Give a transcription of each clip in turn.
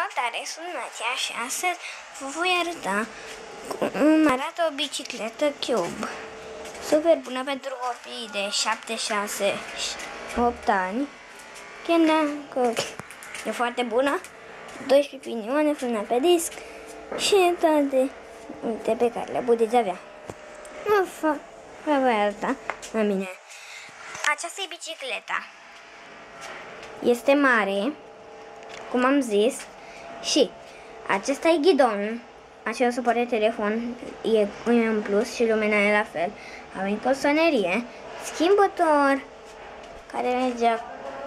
Salutare, sunt Natia și astăzi vă voi arăta cum arată o bicicletă Cube. Super bună pentru copii de 7, 6, 8 ani. Că e foarte bună. 12 pinioane, frână pe disc și toate pe care le puteți avea. Vă voi arăta la mine. Aceasta e bicicleta. Este mare, cum am zis, și acesta e ghidonul. Acela suport de telefon e în plus și lumina e la fel. Avem cosonerie, schimbător care merge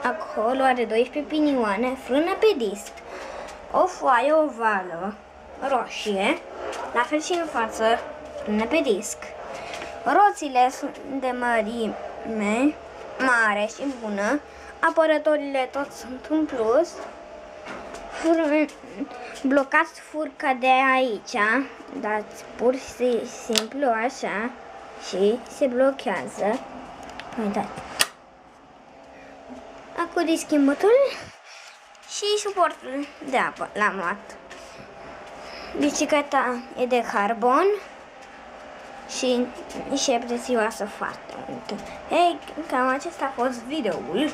acolo, are 12 pinioane, frână pe disc, o foaie ovală roșie, la fel și în față, frână pe disc. Roțile sunt de mărime mare și bună. Apărătorile tot sunt în plus. Blocați furca de aici, dați pur și simplu așa și se blochează. Uitați. Acum schimbătul și suportul de apă l-am luat. Bicicleta e de carbon și e prețioasă foarte mult. Ei, cam acesta a fost videoul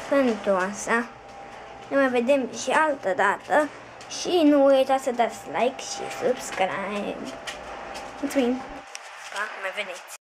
pentru asta. Ne mai vedem și altă dată și nu uitați să dați like și subscribe. Mulțumim! Mai vedeți!